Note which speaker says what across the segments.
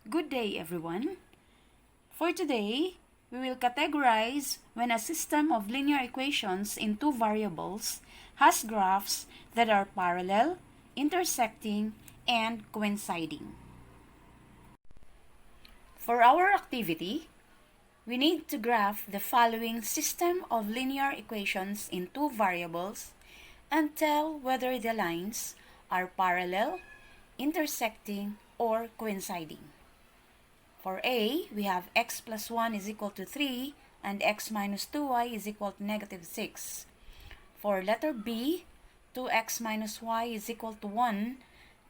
Speaker 1: Good day, everyone. For today, we will categorize when a system of linear equations in two variables has graphs that are parallel, intersecting, and coinciding. For our activity, we need to graph the following system of linear equations in two variables and tell whether the lines are parallel, intersecting, or coinciding. For A, we have x plus 1 is equal to 3 and x minus 2y is equal to negative 6. For letter B, 2x minus y is equal to 1,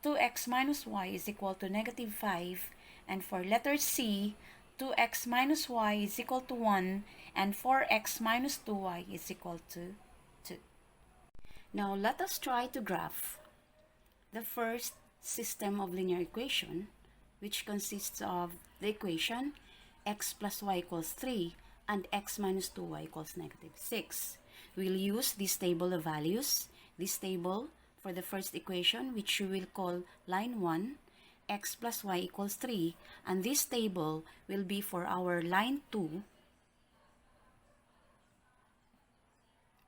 Speaker 1: 2x minus y is equal to negative 5, and for letter C, 2x minus y is equal to 1, and 4x minus 2y is equal to 2. Now let us try to graph the first system of linear equation, which consists of the equation x plus y equals 3 and x minus 2y equals negative 6. We'll use this table of values, this table for the first equation, which we will call line 1, x plus y equals 3, and this table will be for our line 2,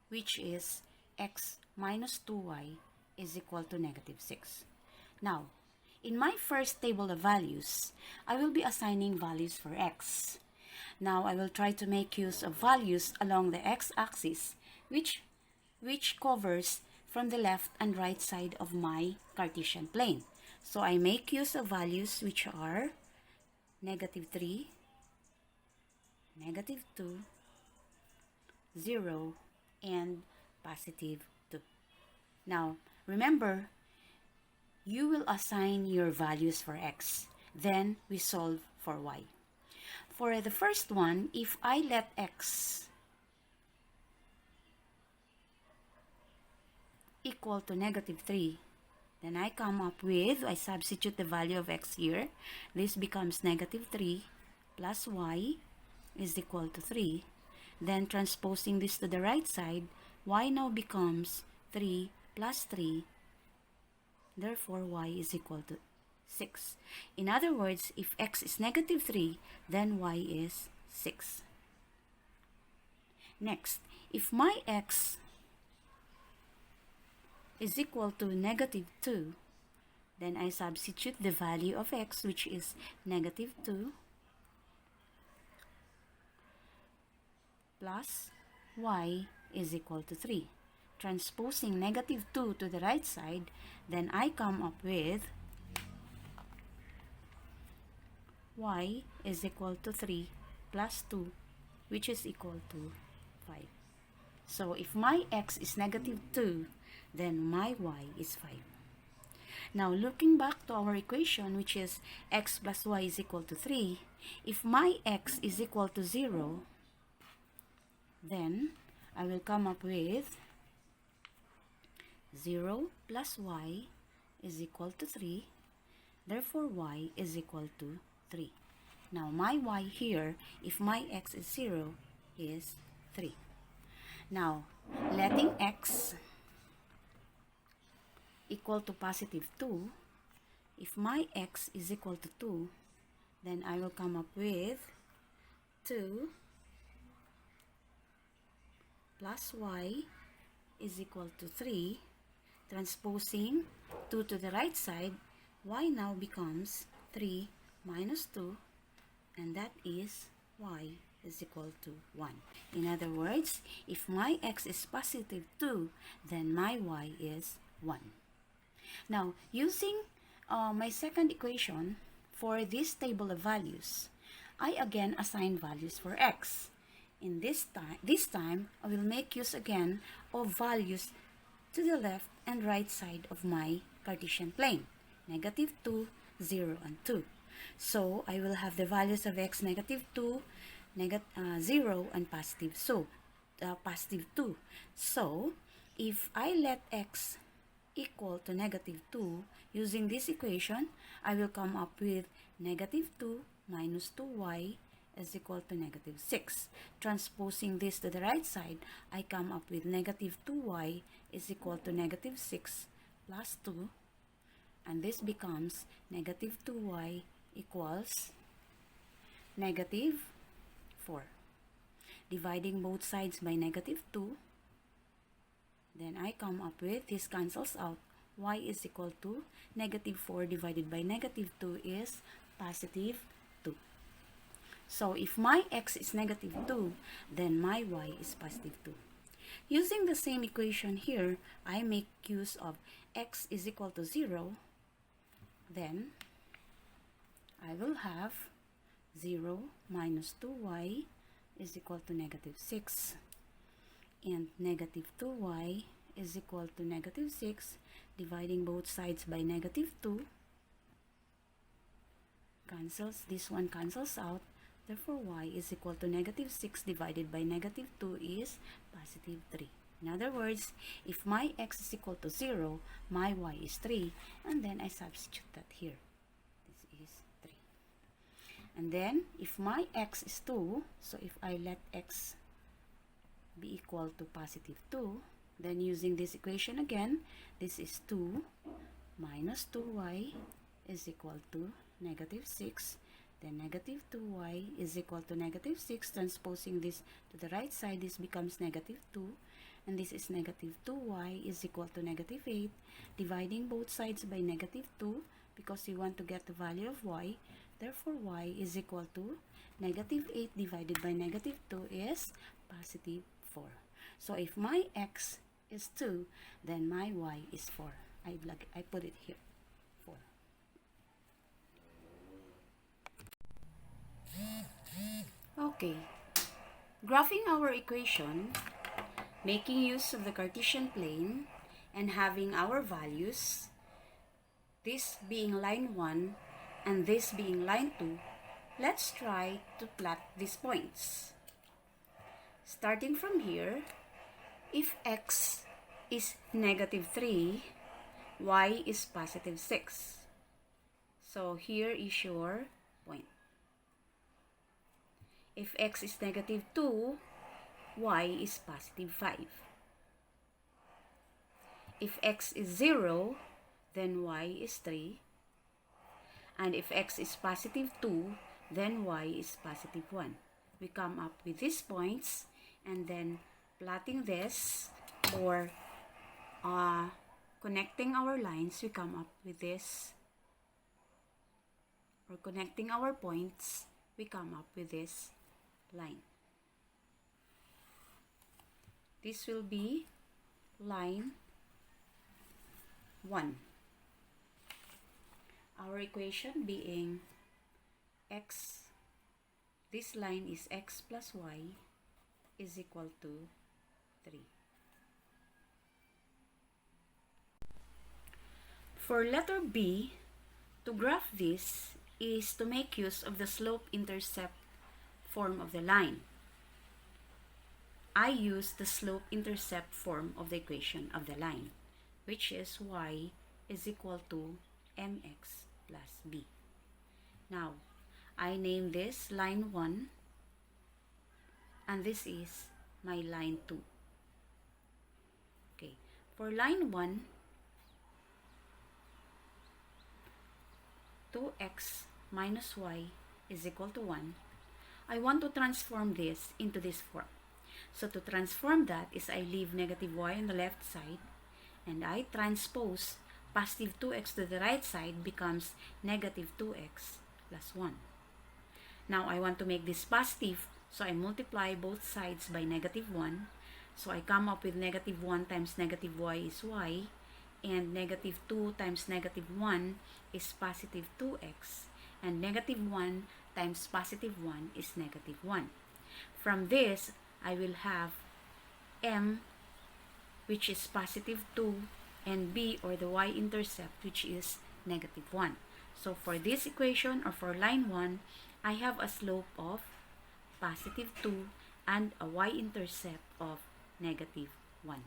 Speaker 1: which is x minus 2y is equal to negative 6. Now, in my first table of values, I will be assigning values for x. Now, I will try to make use of values along the x-axis, which covers from the left and right side of my Cartesian plane. So, I make use of values which are negative 3, negative 2, 0, and positive 2. Now, remember, you will assign your values for x. Then we solve for y. For the first one, if I let x equal to negative 3, then I come up with, I substitute the value of x here. This becomes negative 3 plus y is equal to 3. Then transposing this to the right side, y now becomes 3 plus 3. Therefore, y is equal to 6. In other words, if x is negative 3, then y is 6. Next, if my x is equal to negative 2, then I substitute the value of x, which is negative 2, plus y is equal to 3. Transposing negative 2 to the right side, then I come up with y is equal to 3 plus 2, which is equal to 5. So, if my x is negative 2, then my y is 5. Now, looking back to our equation, which is x plus y is equal to 3, if my x is equal to 0, then I will come up with 0 plus y is equal to 3. Therefore, y is equal to 3. Now, my y here, if my x is 0, is 3. Now, letting x equal to positive 2, if my x is equal to 2, then I will come up with 2 plus y is equal to 3. Transposing 2 to the right side, y now becomes 3 minus 2, and that is y is equal to 1. In other words, if my x is positive 2, then my y is 1. Now, using my second equation for this table of values, I again assign values for x. In this time, I will make use again of values to the left and right side of my Cartesian plane, negative 2, 0, and 2. So, I will have the values of x negative 2, 0, and positive 2. So, if I let x equal to negative 2, using this equation, I will come up with negative 2 minus 2y is equal to negative 6. Transposing this to the right side, I come up with negative 2y is equal to negative 6 plus 2, and this becomes negative 2y equals negative 4. Dividing both sides by negative 2, then I come up with, this cancels out, y is equal to negative 4 divided by negative 2 is positive 2. So if my x is negative 2, then my y is positive 2. Using the same equation here, I make use of x is equal to 0, then I will have 0 minus 2y is equal to negative 6. And negative 2y is equal to negative 6. Dividing both sides by negative 2 cancels, this one cancels out. Therefore, y is equal to negative 6 divided by negative 2 is positive 3. In other words, if my x is equal to 0, my y is 3, and then I substitute that here. This is 3. And then, if my x is 2, so if I let x be equal to positive 2, then using this equation again, this is 2 minus 2y is equal to negative 6. Then negative 2y is equal to negative 6. Transposing this to the right side, this becomes negative 2. And this is negative 2y is equal to negative 8. Dividing both sides by negative 2 because we want to get the value of y. Therefore, y is equal to negative 8 divided by negative 2 is positive 4. So if my x is 2, then my y is 4. I put it here, 4. Okay, graphing our equation, making use of the Cartesian plane, and having our values, this being line 1 and this being line 2, let's try to plot these points. Starting from here, if x is negative 3, y is positive 6. So here is your point. If x is negative 2, y is positive 5. If x is 0, then y is 3. And if x is positive 2, then y is positive 1. We come up with these points, and then plotting this or connecting our lines, we come up with this. Or connecting our points, we come up with this line. This will be line 1. Our equation being x, this line is x plus y is equal to 3. For letter B, to graph this is to make use of the slope-intercept form of the line. I use the slope-intercept form of the equation of the line, which is y is equal to mx plus b. Now, I name this line 1, and this is my line 2. Okay, for line 1, 2x minus y is equal to 1. I want to transform this into this form. So to transform that is I leave negative y on the left side, and I transpose positive 2x to the right side becomes negative 2x plus 1. Now I want to make this positive, so I multiply both sides by negative 1. So I come up with negative 1 times negative y is y, and negative 2 times negative 1 is positive 2x, and negative 1 times positive 1 is negative 1. From this, I will have m, which is positive 2, and b, or the y-intercept, which is negative 1. So for this equation, or for line 1, I have a slope of positive 2 and a y-intercept of negative 1.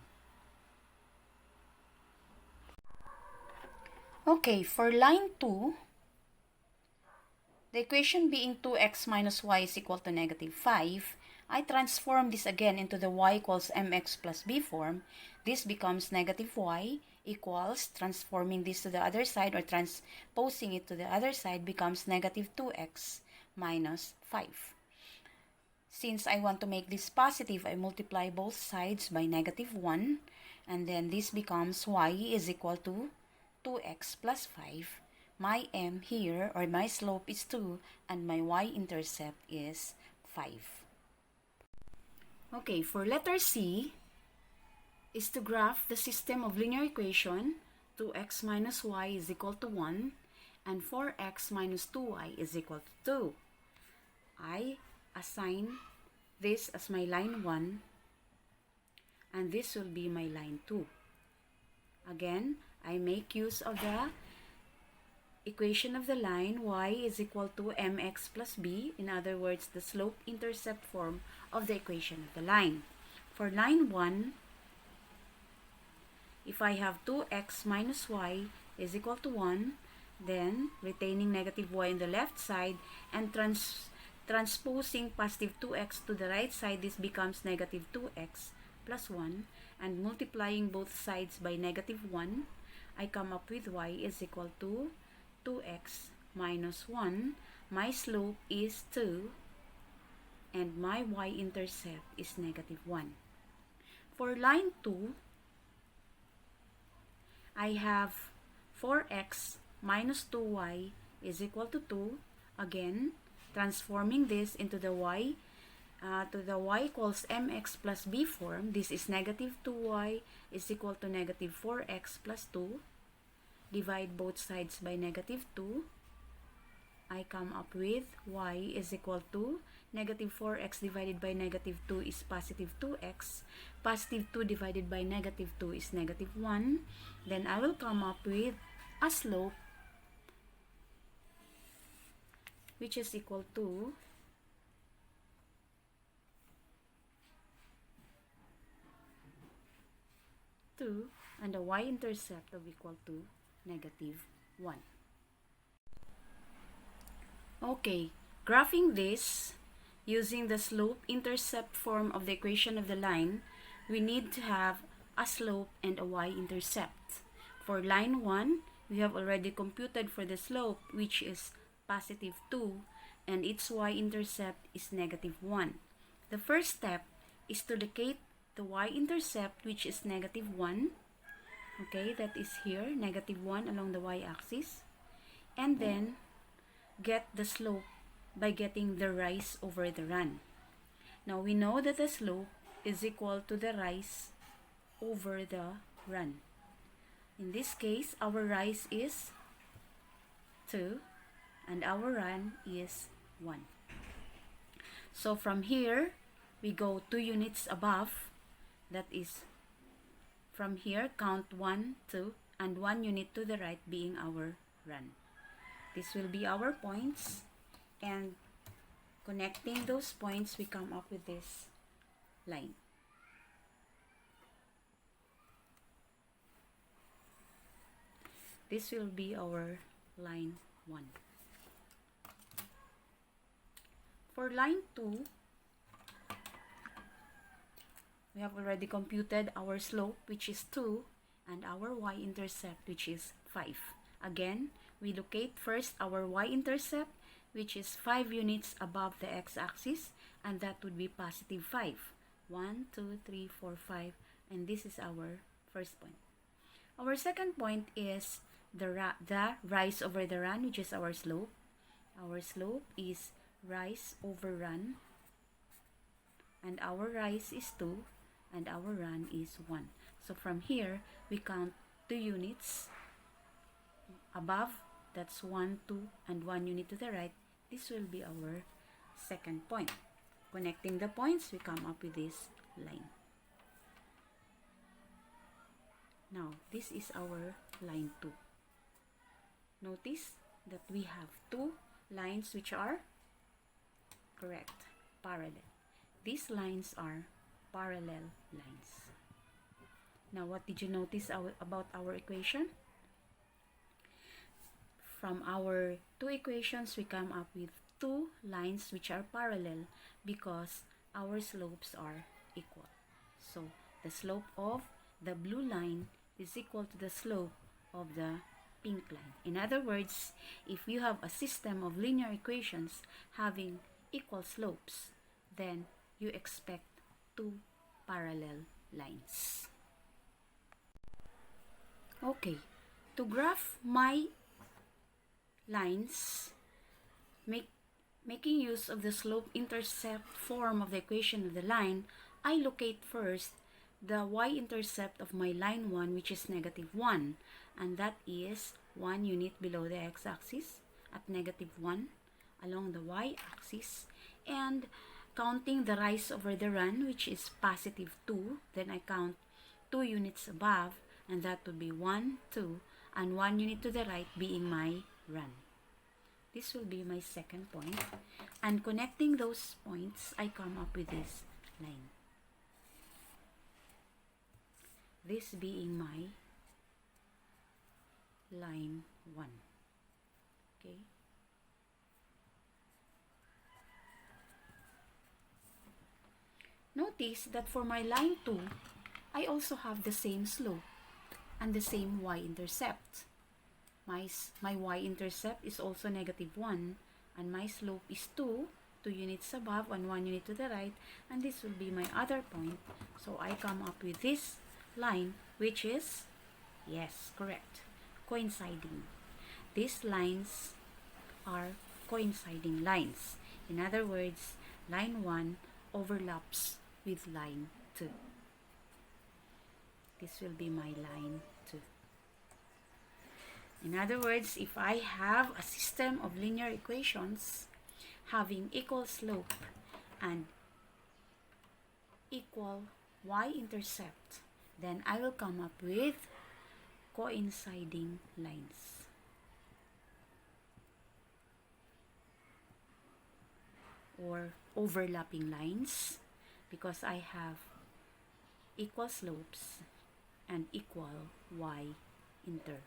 Speaker 1: Okay, for line 2, the equation being 2x minus y is equal to negative 5, I transform this again into the y equals mx plus b form. This becomes negative y, equals, transforming this to the other side or transposing it to the other side becomes negative 2x minus 5. Since I want to make this positive, I multiply both sides by negative 1, and then this becomes y is equal to 2x plus 5. My m here, or my slope, is 2, and my y-intercept is 5. Okay, for letter C, is to graph the system of linear equation 2x minus y is equal to 1 and 4x minus 2y is equal to 2. I assign this as my line 1 and this will be my line 2. Again, I make use of the equation of the line y is equal to mx plus b, in other words, the slope-intercept form of the equation of the line. For line 1, if I have 2x minus y is equal to 1, then retaining negative y on the left side and transposing positive 2x to the right side, this becomes negative 2x plus 1, and multiplying both sides by negative 1, I come up with y is equal to 2x minus 1. My slope is 2, and my y-intercept is negative 1. For line 2, I have 4x minus 2y is equal to 2. Again, transforming this into the y equals mx plus b form. This is negative 2y is equal to negative 4x plus 2. Divide both sides by negative 2. I come up with y is equal to negative 4x divided by negative 2 is positive 2x. Positive 2 divided by negative 2 is negative 1. Then I will come up with a slope which is equal to and the y-intercept of equal to negative 1. Okay, graphing this using the slope-intercept form of the equation of the line, we need to have a slope and a y-intercept. For line 1, we have already computed for the slope, which is positive 2, and its y-intercept is negative 1. The first step is to locate the y-intercept, which is negative 1. Okay, that is here, negative 1 along the y-axis. And then get the slope by getting the rise over the run. Now we know that the slope is equal to the rise over the run. In this case, our rise is 2 and our run is 1. So from here, we go 2 units above. That is, from here, count 1, 2, and 1 unit to the right being our run. This will be our points, and connecting those points, we come up with this line. This will be our line 1. For line 2, we have already computed our slope, which is 2, and our y-intercept, which is 5. Again, we locate first our y-intercept, which is 5 units above the x-axis, and that would be positive 5. 1, 2, 3, 4, 5, and this is our first point. Our second point is the rise over the run, which is our slope. Our slope is rise over run, and our rise is 2, and our run is 1. So from here, we count 2 units above, that's 1, 2, and 1 unit to the right. This will be our second point. Connecting the points, we come up with this line. Now, this is our line 2. Notice that we have 2 lines which are correct, parallel. These lines are parallel lines. Now, what did you notice about our equation? From our 2 equations, we come up with 2 lines which are parallel because our slopes are equal. So, the slope of the blue line is equal to the slope of the pink line. In other words, if you have a system of linear equations having equal slopes, then you expect two parallel lines. Okay, to graph my lines, making use of the slope-intercept form of the equation of the line, I locate first the y-intercept of my line 1, which is -1, and that is 1 unit below the x-axis at -1 along the y-axis, and counting the rise over the run, which is +2, then I count 2 units above, and that would be 1, 2, and 1 unit to the right being my run. This will be my second point, and connecting those points, I come up with this line. This being my line 1. Okay. Notice that for my line 2, I also have the same slope and the same y-intercept. My y-intercept is also -1, and my slope is 2 units above and 1 unit to the right, and this will be my other point. So I come up with this line, which is, yes, correct, coinciding. These lines are coinciding lines. In other words, line 1 overlaps with line 2. This will be my line 2. In other words, if I have a system of linear equations having equal slope and equal y-intercept, then I will come up with coinciding lines. Or overlapping lines, because I have equal slopes and equal y-intercept.